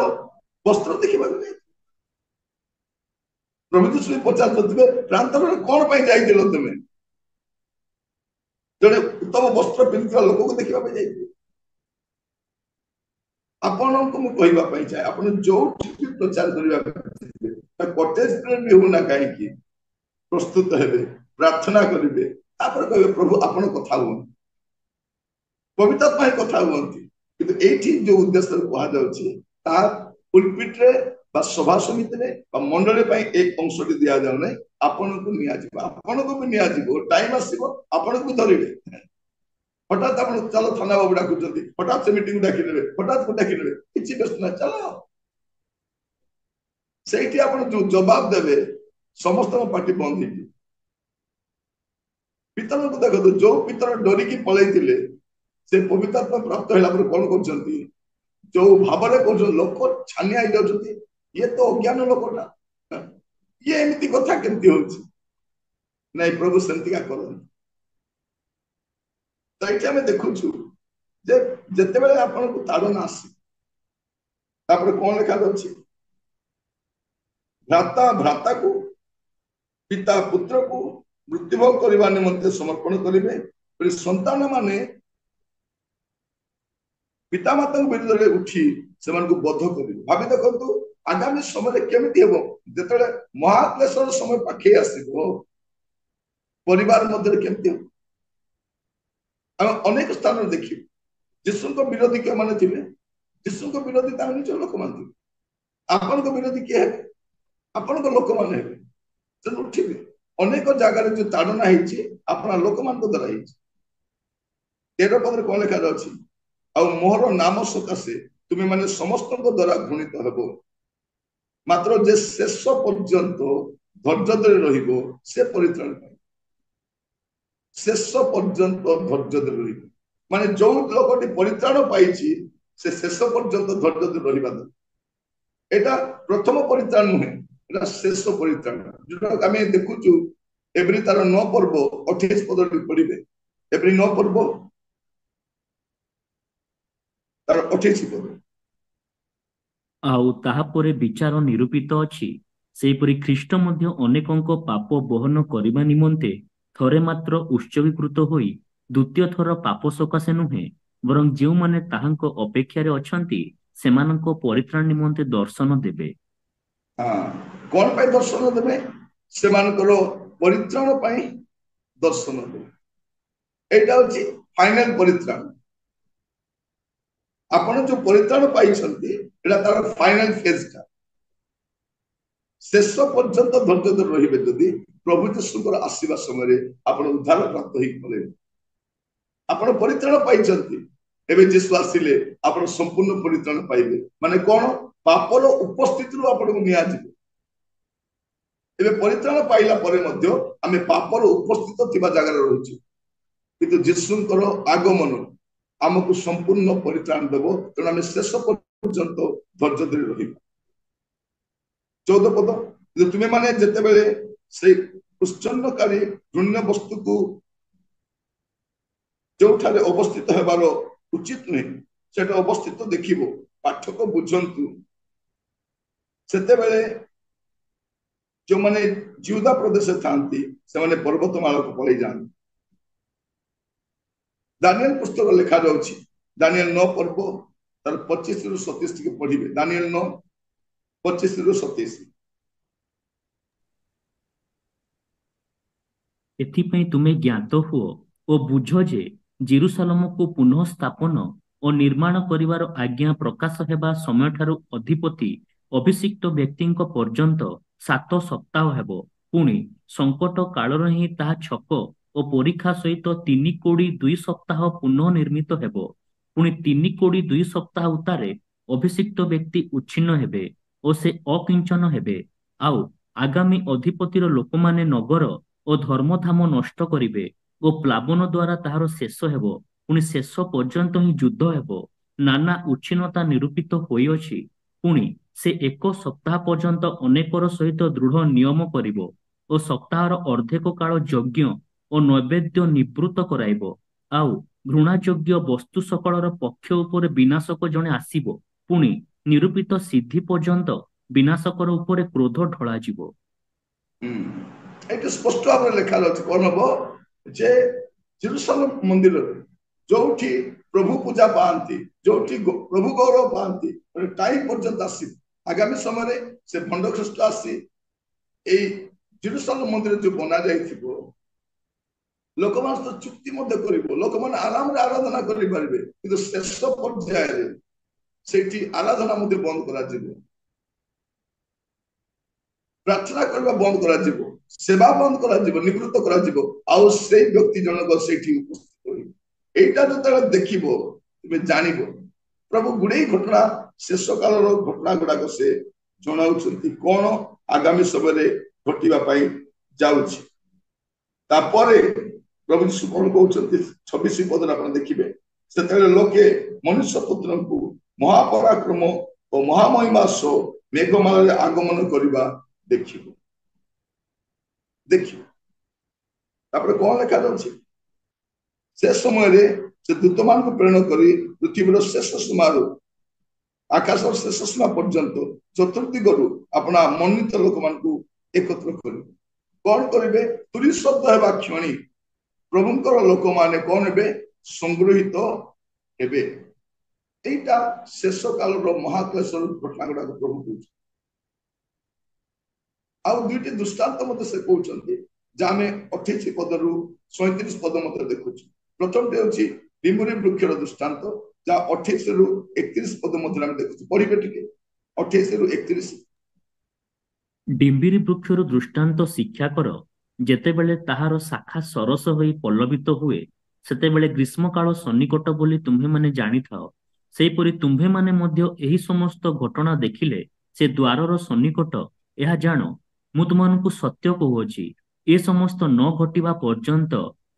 वस्त्र देखा प्रभु जी पचारे प्रांत कौन जाइल तुम्हें जड़े उत्तम वस्त्र पिंधुवा लोक को देखा जाइए आपण को कहवाई चाहे आप जो प्रचार करने कटेज भी होना कहीं प्रस्तुत हे प्रार्थना करेंगे कहे प्रभु आपण कथा हूँ पवित्र आत्मा कथा हमें कि जो उद्देश्य कहुच्छे पुलपिट रे सभा समिति मंडली एक अंश दि जाऊ ना आपण को नि टाइम आसो आपण को धरवे हठात आप चलो थाना बाबू डाकुं हठात से मीटिंग डाकिने हठात को डाकिने किसी व्यस्त ना चलो ସେଇଠି ଆପଣ ଯୋଉ ଜବାବ ଦେବେ ସମସ୍ତଙ୍କ ପାଟି ବନ୍ଦ ହେଇଯିବ। ପିତରଙ୍କୁ ଦେଖନ୍ତୁ, ଯୋଉ ପିତର ଡରିକି ପଳେଇଥିଲେ ସେ ପବିତ୍ରାତ୍ମା ପ୍ରାପ୍ତ ହେଲା ପରେ କଣ କରୁଛନ୍ତି, ଯୋଉ ଭାବରେ କହୁଛନ୍ତି ଲୋକ ଛାନିଆ ହେଇଯାଉଛନ୍ତି, ଇଏ ତ ଅଜ୍ଞାନ ଲୋକଟା, ଇଏ ଏମିତି କଥା କେମିତି ହଉଛି। ନାଇଁ, ପ୍ରଭୁ ସେମିତିକା କରନ୍ତି। ତ ଏଇଠି ଆମେ ଦେଖୁଛୁ ଯେ ଯେତେବେଳେ ଆପଣଙ୍କୁ ତାଡ଼ନା ଆସେ, ତାପରେ କଣ ଲେଖା ଅଛି, ଭ୍ରାତା ଭ୍ରାତାକୁ ପିତା ପୁତ୍ରକୁ ମୃତ୍ୟୁଭୋଗ କରିବା ନିମନ୍ତେ ସମର୍ପଣ କରିବେ, ସନ୍ତାନ ମାନେ ପିତାମାତାଙ୍କ ବିରୁଦ୍ଧରେ ଉଠି ସେମାନଙ୍କୁ ବଧ କରିବେ। ଭାବି ଦେଖନ୍ତୁ ଆଗାମୀ ସମୟରେ କେମିତି ହେବ, ଯେତେବେଳେ ମହାକ୍ଲେଶର ସମୟ ପାଖେଇ ଆସିବ, ପରିବାର ମଧ୍ୟରେ କେମିତି ହେବ। ଆମେ ଅନେକ ସ୍ଥାନରେ ଦେଖିବୁ ଯୀଶୁଙ୍କ ବିରୋଧୀ କେଉଁମାନେ ଥିବେ, ଯୀଶୁଙ୍କ ବିରୋଧୀ ତାଙ୍କ ନିଜ ଲୋକମାନେ ଥିବେ। ଆପଣଙ୍କ ବିରୋଧୀ କିଏ ହେବେ? ଆପଣଙ୍କ ଲୋକମାନେ ହେବେ, ସେ ଉଠିବେ। ଅନେକ ଜାଗାରେ ଯୋଉ ତାଡ଼ନା ହେଇଛି ଆପଣ ଲୋକମାନଙ୍କ ଦ୍ୱାରା ହେଇଛି। 13 ପଦରେ କଣ ଲେଖାଯାଉଛି, ଆଉ ମୋର ନାମ ସକାଶେ ତୁମେ ମାନେ ସମସ୍ତଙ୍କ ଦ୍ୱାରା ଘୃଣିତ ହେବ, ମାତ୍ର ଯେ ଶେଷ ପର୍ଯ୍ୟନ୍ତ ଧୈର୍ଯ୍ୟ ଧରି ରହିବ ସେ ପରିତ୍ରାଣ ପାଇବ। ଶେଷ ପର୍ଯ୍ୟନ୍ତ ଧୈର୍ଯ୍ୟ ଧରି ରହିବ ମାନେ ଯୋଉ ଲୋକଟି ପରିତ୍ରାଣ ପାଇଛି ସେ ଶେଷ ପର୍ଯ୍ୟନ୍ତ ଧୈର୍ଯ୍ୟ ଧରି ରହିବା ଦରକାର। ଏଟା ପ୍ରଥମ ପରିତ୍ରାଣ ନୁହେଁ, ଏଟା ଶେଷ ପରିତ୍ରାଣ, ଯୋଉଟା ଆମେ ଦେଖୁଛୁ ଏବ୍ରୀ ତାର 9 ପର୍ବ 28 ପଦରେ ପଢିବେ। ଏବ୍ରୀ 9 ପର୍ବ ତାର 28 ପଦ।
ଆଉ ତାହାପରେ ବିଚାର ନିରୂପିତ ଅଛି, ସେହିପରି ଖ୍ରୀଷ୍ଟ ମଧ୍ୟ ଅନେକଙ୍କ ପାପ ବହନ କରିବା ନିମନ୍ତେ ଥରେ ମାତ୍ର ଉତ୍ସର୍ଗୀକୃତ ହୋଇ ଦ୍ୱିତୀୟ ଥର ପାପ ସକାଶେ ନୁହେଁ, ବରଂ ଯେଉଁମାନେ ତାହାଙ୍କ ଅପେକ୍ଷାରେ ଅଛନ୍ତି ସେମାନଙ୍କ ପରିତ୍ରାଣ ନିମନ୍ତେ ଦର୍ଶନ ଦେବେ।
କଣ ପାଇଁ ଦର୍ଶନ ଦେବେ? ସେମାନଙ୍କର ପରିତ୍ରାଣ ପାଇଁ ଦର୍ଶନ ଦେବେ। ଏଇଟା ହଉଛି ଫାଇନାଲ ପରିତ୍ରାଣ। ଆପଣ ଯୋଉ ପରିତ୍ରାଣ ପାଇଛନ୍ତି ଏଟା ତାର ଫାଇନାଲ ଫେଜଟା। ଶେଷ ପର୍ଯ୍ୟନ୍ତ ଧୈର୍ଯ୍ୟ ଧରି ରହିବେ ଯଦି ପ୍ରଭୁ ଯୀଶୁଙ୍କର ଆସିବା ସମୟରେ ଆପଣ ଉଦ୍ଧାର ପ୍ରାପ୍ତ ହେଇକି ପଳେଇବେ। ଆପଣ ପରିତ୍ରାଣ ପାଇଛନ୍ତି, ଏବେ ଯୀଶୁ ଆସିଲେ ଆପଣ ସମ୍ପୂର୍ଣ୍ଣ ପରିତ୍ରାଣ ପାଇବେ। ମାନେ କଣ? ପାପର ଉପସ୍ଥିତିରୁ ଆପଣଙ୍କୁ ନିଆଯିବ। ଏବେ ପରିତ୍ରାଣ ପାଇଲା ପରେ ମଧ୍ୟ ଆମେ ପାପର ଉପସ୍ଥିତ ଥିବା ଜାଗାରେ ରହୁଛୁ, କିନ୍ତୁ ଯୀଶୁଙ୍କର ଆଗମନ ଆମକୁ ସମ୍ପୂର୍ଣ୍ଣ ପରିତ୍ରାଣ ଦେବ। ତେଣୁ ଆମେ ଶେଷ ପର୍ଯ୍ୟନ୍ତ ଧୈର୍ଯ୍ୟ ଧରି ରହିବା। 14 ପଦ, ତୁମେ ମାନେ ଯେତେବେଳେ ସେଇ ଉତ୍ସନ୍ନକାରୀ ଘୃଣ୍ୟ ବସ୍ତୁକୁ ଯୋଉଠାରେ ଅବସ୍ଥିତ ହେବାର ଉଚିତ ନୁହେଁ ସେଟା ଅବସ୍ଥିତ ଦେଖିବ, ପାଠକ ବୁଝନ୍ତୁ, ସେତେବେଳେ ଯୋଉମାନେ ଜିହୁଦା ପ୍ରଦେଶରେ ଥାନ୍ତି ସେମାନେ ପର୍ବତମାଳାକୁ ପଳେଇ ଯାଆନ୍ତି। ଦାନିଏଲ ପୁସ୍ତକ ଲେଖାଯାଉଛି, ଦାନିଏଲ 9 ପର୍ବ ତାର 25 ରୁ 27 ଟିକେ ପଢିବେ। ଦାନିଏଲ 9 25 ରୁ 27।
ଏଥିପାଇଁ ତୁମେ ଜ୍ଞାତ ହୁଅ ଓ ବୁଝ ଯେ ଜେରୁସାଲେମକୁ ପୁନଃ ସ୍ଥାପନ ଓ ନିର୍ମାଣ କରିବାର ଆଜ୍ଞା ପ୍ରକାଶ ହେବା ସମୟଠାରୁ ଅଧିପତି ଅଭିଷିକ୍ତ ବ୍ୟକ୍ତିଙ୍କ ପର୍ଯ୍ୟନ୍ତ 7 ସପ୍ତାହ ହେବ। ପୁଣି ସଙ୍କଟ କାଳରେ ହିଁ ତାହା ଛକ ଓ ପରୀକ୍ଷା ସହିତ 3 କୋଡ଼ି 2 ସପ୍ତାହ ପୁନଃ ନିର୍ମିତ ହେବ। ପୁଣି 3 କୋଡ଼ି 2 ସପ୍ତାହ ଉତ୍ତାରେ ଅଭିଷିକ୍ତ ବ୍ୟକ୍ତି ଉଚ୍ଛିନ୍ନ ହେବେ ଓ ସେ ଅକିଞ୍ଚନ ହେବେ। ଆଉ ଆଗାମୀ ଅଧିପତିର ଲୋକମାନେ ନଗର ଓ ଧର୍ମଧାମ ନଷ୍ଟ କରିବେ ଓ ପ୍ଲାବନ ଦ୍ୱାରା ତାହାର ଶେଷ ହେବ। ପୁଣି ଶେଷ ପର୍ଯ୍ୟନ୍ତ ହିଁ ଯୁଦ୍ଧ ହେବ। ନାନା ଉଚ୍ଛିନ୍ନତା ନିରୂପିତ ହୋଇଅଛି। ପୁଣି ସେ 1 ସପ୍ତାହ ପର୍ଯ୍ୟନ୍ତ ଅନେକର ସହିତ ଦୃଢ଼ ନିୟମ କରିବ ଓ ସପ୍ତାହର ଅର୍ଦ୍ଧେକ କାଳ ଯଜ୍ଞ ଓ ନୈବେଦ୍ୟ ନିବୃତ୍ତ କରାଇବ। ଆଉ ଘୃଣାଯୋଗ୍ୟ ବସ୍ତୁ ସକଳର ପକ୍ଷ ଉପରେ ବିନାଶକ ଜଣେ ଆସିବ। ପୁଣି ନିରୂପିତ ସିଦ୍ଧି ପର୍ଯ୍ୟନ୍ତ ବିନାଶକର ଉପରେ କ୍ରୋଧ ଢଳାଯିବ।
ଏଠି ସ୍ପଷ୍ଟ ଭାବରେ ଲେଖାଯାଉଛି କଣ ହବ, ଯେ ଜେରୁସାଲେମ ମନ୍ଦିରରେ ଯୋଉଠି ପ୍ରଭୁ ପୂଜା ପାଆନ୍ତି, ଯୋଉଠି ପ୍ରଭୁ ଗୌରବ ପାଆନ୍ତି, ଟାଇମ ପର୍ଯ୍ୟନ୍ତ ଆସିବ। ଆଗାମୀ ସମୟରେ ସେ ଭଣ୍ଡ ଖ୍ରୀଷ୍ଟ ଆସି ଏଇ ଜେରୁସାଲେମ ମନ୍ଦିର ଯୋଉ ବନା ଯାଇଥିବ ଲୋକମାନଙ୍କ ସହିତ ଚୁକ୍ତି ମଧ୍ୟ କରିବ, ଲୋକମାନେ ଆରାମରେ ଆରାଧନା କରିପାରିବେ, କିନ୍ତୁ ଶେଷ ପର୍ଯ୍ୟାୟରେ ସେଇଠି ଆରାଧନା ମଧ୍ୟ ବନ୍ଦ କରାଯିବ, ପ୍ରାର୍ଥନା କରିବା ବନ୍ଦ କରାଯିବ, ସେବା ବନ୍ଦ କରାଯିବ, ନିବୃତ୍ତ କରାଯିବ, ଆଉ ସେଇ ବ୍ୟକ୍ତି ଜଣକ ସେଇଠି ଉପସ୍ଥିତ ରହିବ। এইটা ଯେତେବେଳେ ଦେଖିବ ତୁମେ ଜାଣିବ ପ୍ରଭୁ ଗୁଡେଇ ଘଟଣା ଶେଷ କାଳର ଘଟଣା ଗୁଡାକ ସେ ଜଣାଉଛନ୍ତି କଣ ଆଗାମୀ ସମୟରେ ଘଟିବା ପାଇଁ ଯାଉଛି। ତାପରେ ପ୍ରଭୁ ଯୀଶୁ କଣ କହୁଛନ୍ତି 26 ପଦରେ ଆପଣ ଦେଖିବେ, ସେତେବେଳେ ଲୋକେ ମନୁଷ୍ୟ ପୁତ୍ରଙ୍କୁ ମହାପରାକ୍ରମ ଓ ମହାମହିମା ସହ ମେଘମାଳରେ ଆଗମନ କରିବା ଦେଖିବ। ତାପରେ କଣ ଲେଖାଯାଉଛି, ସେ ସମୟରେ ସେ ଦୂତମାନଙ୍କୁ ପ୍ରେରଣ କରି ପୃଥିବୀର ଶେଷ ସୀମାରୁ ଆକାଶର ଶେଷ ସୀମା ପର୍ଯ୍ୟନ୍ତ ଚତୁର୍ଦିଗରୁ ଆପଣା ମନୋନୀତ ଲୋକମାନଙ୍କୁ ଏକତ୍ର କରିବେ। କଣ କରିବେ? ତୁରୀ ଶବ୍ଦ ହେବା କ୍ଷଣି ପ୍ରଭୁଙ୍କର ଲୋକମାନେ କଣ ହେବେ? ସଂଗୃହୀତ ହେବେ। এইটা ଶେଷ କାଳର ମହାକ୍ଲେଶର ଘଟଣା ଗୁଡାକ ପ୍ରଭୁ କହୁଛନ୍ତି। ଆଉ ଦୁଇଟି ଦୃଷ୍ଟାନ୍ତ ମଧ୍ୟ ସେ କହୁଛନ୍ତି, ଯାହା ଆମେ 28 ପଦରୁ 37 ପଦ ମଧ୍ୟ ଦେଖୁଛୁ। ପ୍ରଥମଟି ହେଉଛି ଡିମ୍ବୁରି ବୃକ୍ଷର ଦୃଷ୍ଟାନ୍ତ, ଯାହା 28 ରୁ 31 ପଦ ମଧ୍ୟରେ ଆମେ ଦେଖୁଛୁ। ପଢିବେ ଟିକେ 28 ରୁ 31।
ଡିମ୍ବିରି ବୃକ୍ଷରୁ ଦୃଷ୍ଟାନ୍ତ ଶିକ୍ଷା କର, ଯେତେବେଳେ ତାହାର ଶାଖା ସରସ ହୋଇ ପଲ୍ଲବିତ ହୁଏ, ସେତେବେଳେ ଗ୍ରୀଷ୍ମକାଳ ସନ୍ନିକଟ ବୋଲି ତୁମ୍ଭେମାନେ ଜାଣିଥାଅ। ସେହିପରି ତୁମ୍ଭେମାନେ ମଧ୍ୟ ଏହି ସମସ୍ତ ଘଟଣା ଦେଖିଲେ ସେ ଦ୍ୱାରର ସନ୍ନିକଟ ଏହା ଜାଣ। ମୁଁ ତୁମମାନଙ୍କୁ ସତ୍ୟ କହୁଅଛି, ଏ ସମସ୍ତ ନ ଘଟିବା ପର୍ଯ୍ୟନ୍ତ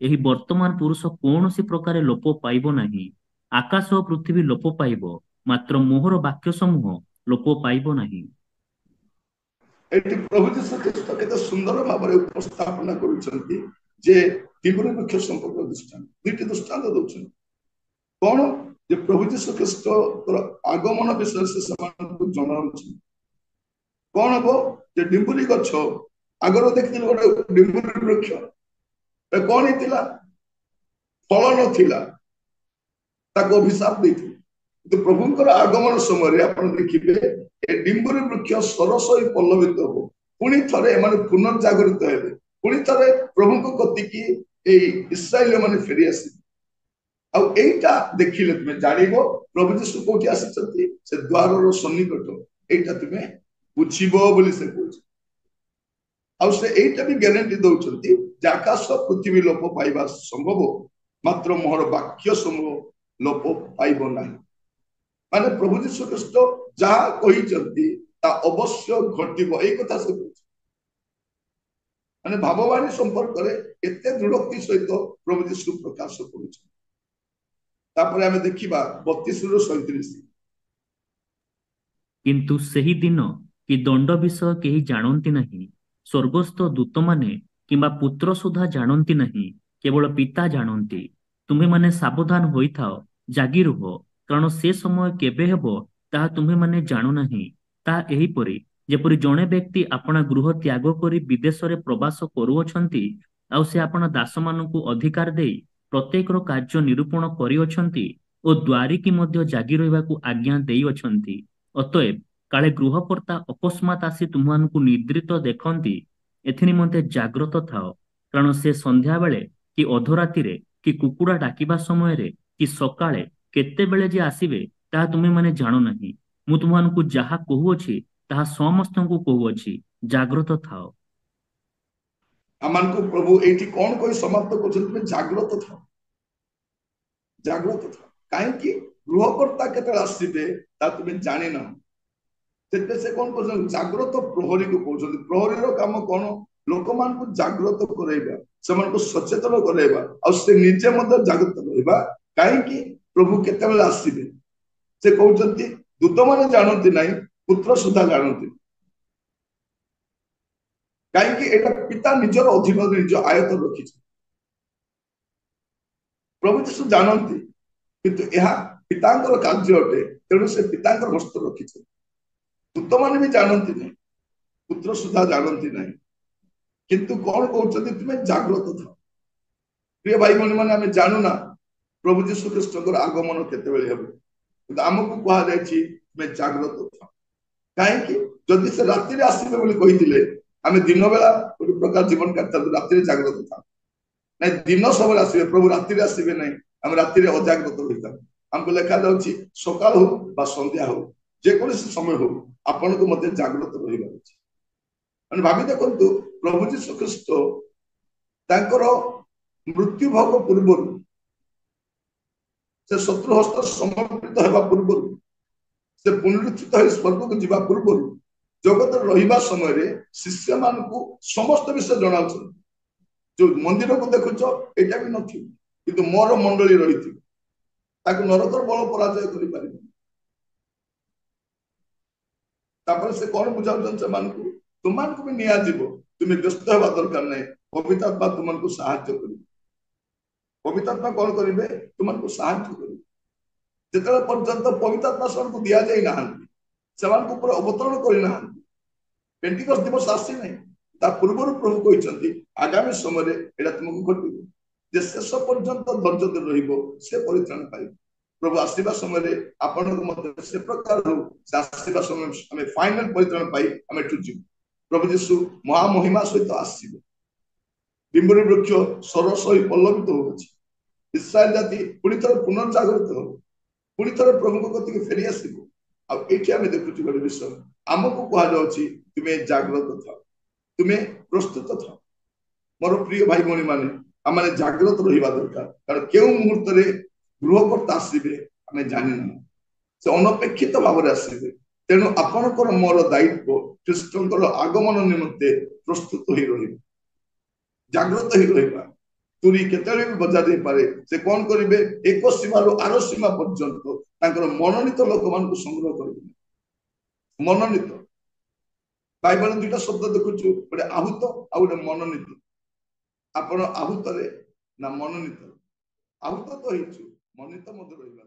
ଏହି ବର୍ତ୍ତମାନ ପୁରୁଷ କୌଣସି ପ୍ରକାରେ ଲୋପ ପାଇବ ନାହିଁ। ଆକାଶ ଓ ପୃଥିବୀ ଲୋପ ପାଇବ, ମାତ୍ର ମୋହର ବାକ୍ୟ ସମୂହ ଲୋପ ପାଇବ ନାହିଁ।
ଏଠି ପ୍ରଭୁ ଯୀଶୁ ଖ୍ରୀଷ୍ଟ କେତେ ସୁନ୍ଦର ଭାବରେ ଉପସ୍ଥାପନା କରୁଛନ୍ତି ଯେ ଡିମ୍ବୁରି ବୃକ୍ଷ ସମ୍ପର୍କ ଦୃଷ୍ଟାନ୍ତ, ଦୁଇଟି ଦୃଷ୍ଟାନ୍ତ ଦଉଛନ୍ତି। କଣ? ଯେ ପ୍ରଭୁ ଯୀଶୁ ଖ୍ରୀଷ୍ଟଙ୍କର ଆଗମନ ବିଷୟରେ ସେ ସେମାନଙ୍କୁ ଜଣାଉଛନ୍ତି। କଣ ହବ? ଯେ ଡିମ୍ବୁରି ଗଛ ଆଗରୁ ଦେଖିଥିଲେ ଗୋଟେ ଡିମ୍ବୁରି ବୃକ୍ଷ, କଣ ହେଇଥିଲା? ଫଳ ନଥିଲା, ତାକୁ ଅଭିଶାପ ଦେଇଥିଲେ। କିନ୍ତୁ ପ୍ରଭୁଙ୍କର ଆଗମନ ସମୟରେ ଆପଣ ଦେଖିବେ ଏ ଡିମ୍ବୁରି ବୃକ୍ଷ ସରସ ହୋଇ ପଲ୍ଲବିତ ହବ। ପୁଣି ଥରେ ଏମାନେ ପୁନର୍ଜାଗରିତ ହେବେ। ପୁଣି ଥରେ ପ୍ରଭୁଙ୍କ କତିକି ଏଇ ଇସ୍ରାଏଲ ମାନେ ଫେରି ଆସିବେ। ଆଉ ଏଇଟା ଦେଖିଲେ ତୁମେ ଜାଣିବ ପ୍ରଭୁ ଯୀଶୁ କୋଉଠି ଆସିଛନ୍ତି? ସେ ଦ୍ୱାରର ସନ୍ନିକଟ। ଏଇଟା ତୁମେ ବୁଝିବ ବୋଲି ସେ କହୁଛି। ଆଉ ସେ ଏଇଟା ବି ଗ୍ୟାରେଣ୍ଟି ଦଉଛନ୍ତି ଯେ ଆକାଶ ପୃଥିବୀ ଲୋପ ପାଇବା ସମ୍ଭବ, ମାତ୍ର ମୋହର ବାକ୍ୟ ସମୂହ ଲୋପ ପାଇବ ନାହିଁ। ମାନେ ପ୍ରଭୁ ଯୀଶୁ ଖ୍ରୀଷ୍ଟ ଯାହା କହିଛନ୍ତି ତା ଅବଶ୍ୟ ଘଟିବ, ଏଇ କଥା ସେ କହୁଛି। ମାନେ ଭାବବାଣୀ ସମ୍ପର୍କରେ ଏତେ ଦୃଢ଼ୋକ୍ତି ସହିତ ପ୍ରଭୁ ଯୀଶୁ ପ୍ରକାଶ କରୁଛନ୍ତି। ତାପରେ ଆମେ ଦେଖିବା 32 ରୁ 37।
କିନ୍ତୁ ସେହି ଦିନ କି ଦଣ୍ଡ ବିଷୟ କେହି ଜାଣନ୍ତି ନାହିଁ, ସ୍ୱର୍ଗସ୍ଥ ଦୂତମାନେ କିମ୍ବା ପୁତ୍ର ସୁଦ୍ଧା ଜାଣନ୍ତି ନାହିଁ, କେବଳ ପିତା ଜାଣନ୍ତି। ତୁମ୍ଭେମାନେ ସାବଧାନ ହୋଇଥାଅ, ଜାଗି ରୁହ, କାରଣ ସେ ସମୟ କେବେ ହେବ ତାହା ତୁମ୍ଭେମାନେ ଜାଣୁନାହିଁ। ତାହା ଏହିପରି ଯେପରି ଜଣେ ବ୍ୟକ୍ତି ଆପଣା ଗୃହ ତ୍ୟାଗ କରି ବିଦେଶରେ ପ୍ରବାସ କରୁଅଛନ୍ତି, ଆଉ ସେ ଆପଣା ଦାସମାନଙ୍କୁ ଅଧିକାର ଦେଇ ପ୍ରତ୍ୟେକର କାର୍ଯ୍ୟ ନିରୂପଣ କରିଅଛନ୍ତି ଓ ଦ୍ୱାରିକି ମଧ୍ୟ ଜାଗି ରହିବାକୁ ଆଜ୍ଞା ଦେଇଅଛନ୍ତି। ଅତଏବ କାଳେ ଗୃହକର୍ତ୍ତା ଅକସ୍ମାତ୍ ଆସି ତୁମମାନଙ୍କୁ ନିଦ୍ରିତ ଦେଖନ୍ତି, ଏଥି ନିମନ୍ତେ ଜାଗ୍ରତ ଥାଅ। କାରଣ ସେ ସନ୍ଧ୍ୟାବେଳେ କି ଅଧରାତିରେ କି କୁକୁଡ଼ା ଡାକିବା ସମୟରେ କି ସକାଳେ କେତେବେଳେ ଯେ ଆସିବେ ତାହା ତୁମେମାନେ ଜାଣ ନାହିଁ। ମୁଁ ତୁମମାନଙ୍କୁ ଯାହା କହୁଅଛି ତାହା ସମସ୍ତଙ୍କୁ କହୁଅଛି, ଜାଗ୍ରତ ଥାଅ।
ଆମମାନଙ୍କୁ ପ୍ରଭୁ ଏଇଠି କଣ କହି ସମାପ୍ତ କରୁଛନ୍ତି? ତୁମେ ଜାଗ୍ରତ ଥାଅ, ଜାଗ୍ରତ ଥାଅ। କାହିଁକି? ଗୃହକର୍ତ୍ତା କେତେବେଳେ ଆସିବେ ତାହା ତୁମେ ଜାଣିନାହ। ସେଥିପାଇଁ ସେ କଣ କରୁଛନ୍ତି? ଜାଗ୍ରତ ପ୍ରହରୀକୁ କହୁଛନ୍ତି। ପ୍ରହରୀର କାମ କଣ? ଲୋକମାନଙ୍କୁ ଜାଗ୍ରତ କରାଇବା, ସେମାନଙ୍କୁ ସଚେତନ କରାଇବା, ଆଉ ସେ ନିଜେ ମଧ୍ୟ ଜାଗ୍ରତ ରହିବା। କାହିଁକି? ପ୍ରଭୁ କେତେବେଳେ ଆସିବେ ସେ କହୁଛନ୍ତି ଦୂତମାନେ ଜାଣନ୍ତି ନାହିଁ, ପୁତ୍ର ସୁଦ୍ଧା ଜାଣନ୍ତି। କାହିଁକି? ଏଇଟା ପିତା ନିଜର ଅଧୀନରେ ନିଜ ଆୟତ ରଖିଛନ୍ତି। ପ୍ରଭୁ ଯୀଶୁ ଜାଣନ୍ତି, କିନ୍ତୁ ଏହା ପିତାଙ୍କର କାର୍ଯ୍ୟ ଅଟେ, ତେଣୁ ସେ ପିତାଙ୍କର ହସ୍ତ ରଖିଛନ୍ତି। ଦୂତମାନେ ବି ଜାଣନ୍ତି ନାହିଁ, ପୁତ୍ର ସୁଦ୍ଧା ଜାଣନ୍ତି ନାହିଁ, କିନ୍ତୁ କଣ କହୁଛନ୍ତି? ତୁମେ ଜାଗ୍ରତ ଥାଅ। ପ୍ରିୟ ଭାଇ ଭଉଣୀ ମାନେ, ଆମେ ଜାଣୁନା ପ୍ରଭୁ ଯୀଶୁ ଖ୍ରୀଷ୍ଟଙ୍କର ଆଗମନ କେତେବେଳେ ହେବ, କିନ୍ତୁ ଆମକୁ କୁହାଯାଇଛି ତୁମେ ଜାଗ୍ରତ ଥାଅ। କାହିଁକି? ଯଦି ସେ ରାତିରେ ଆସିବେ ବୋଲି କହିଥିଲେ, ଆମେ ଦିନ ବେଳା ଗୋଟେ ପ୍ରକାର ଜୀବନ କାଟିଥାନ୍ତୁ, ରାତିରେ ଜାଗ୍ରତ ଥାଉ। ନାଇଁ, ଦିନ ସମୟରେ ଆସିବେ, ପ୍ରଭୁ ରାତିରେ ଆସିବେ ନାହିଁ, ଆମେ ରାତିରେ ଅଜାଗ୍ରତ ହୋଇଥାଉ। ଆମକୁ ଲେଖାଯାଉଛି ସକାଳ ହଉ ବା ସନ୍ଧ୍ୟା ହଉ, ଯେକୌଣସି ସମୟ ହଉ ଆପଣଙ୍କୁ ମଧ୍ୟ ଜାଗ୍ରତ ରହିବାର ଅଛି। ମାନେ ଭାବି ଦେଖନ୍ତୁ, ପ୍ରଭୁ ଯୀଶୁ ଖ୍ରୀଷ୍ଟ ତାଙ୍କର ମୃତ୍ୟୁ ଭୋଗ ପୂର୍ବରୁ, ସେ ଶତ୍ରୁ ହସ୍ତ ସମର୍ପିତ ହେବା ପୂର୍ବରୁ, ସେ ପୁନରୁତ୍ଥିତ ହୋଇ ସ୍ୱର୍ଗକୁ ଯିବା ପୂର୍ବରୁ जगत रहिबा समय रे शिष्य मानकु समस्त विषय जनाउछन जो मंदिर को देखुछ एटा भी नथि किंतु मोर मंडली रहिथि ताकु नरकर बल पराजय करि पारिबे तापर से कोन बुझाउछन से मानकु तुमानकु भी निया जीवो तुमे व्यस्त हेबा दरकार नै पवित्र आत्मा तुमनको सहायता करिबे पवित्र आत्मा कोन करिबे तुमनको सहायता करिबे जेतला पर्यंत पवित्र आत्मा सबको दिया जाय नाहंती सेमानकु पर अवतरण करि नाहंती पेंटिकस्ट दिवस आसी नै ता पूर्व प्रभु कहते आगामी समय एटा तुमको घटिबो जे शेष पर्यंत धैर्य रहिबो से परित्राण पाइबो प्रभु आसीबा समय आपण मत से प्रकार से आसीबा समय हमें फाइनल परित्राण पाई हमें ठुजी प्रभु यीशु महामहिमा सहित आसीबे बिंबरी वृक्ष सरस होई पल्लवित होउछि इस्राएल जाति पुणी थर पुनर्जागृत हो पुणी थर प्रभु को कति फेरी आसीबो आ एठी हमें देखुछि गोटे विषय हमको कहा जाउछि तुमे जागृत था तुमे प्रस्तुत था मोर प्रिय भाई भौणी माने आमे जागृत रहिबा दरकार कारण केउ मुहूर्त रे गृहकर्ता आसीबे आमे जानि ना से अनपेक्षित भाव रे आसीबे तेनु आपनकर मोर दायित्व ख्रीष्टंकर आगमन निमित्ते प्रस्तुत होई रहिबा जागृत होई रहिबा तुरी केतले भी बजा दे पारे से कोन करिवे एक सीमा रो आरो सीमा पर्यंत तांकर मनोनीत लोक मान को संग्रह करिवे मनोनीत बाइबल दुटा शब्द देखुछु गोटे आहुत आ गोटे मनोनीत आपण आहुत रे ना मनोनीत आहुत तो हिचु मनोनीत मधुर रहिबा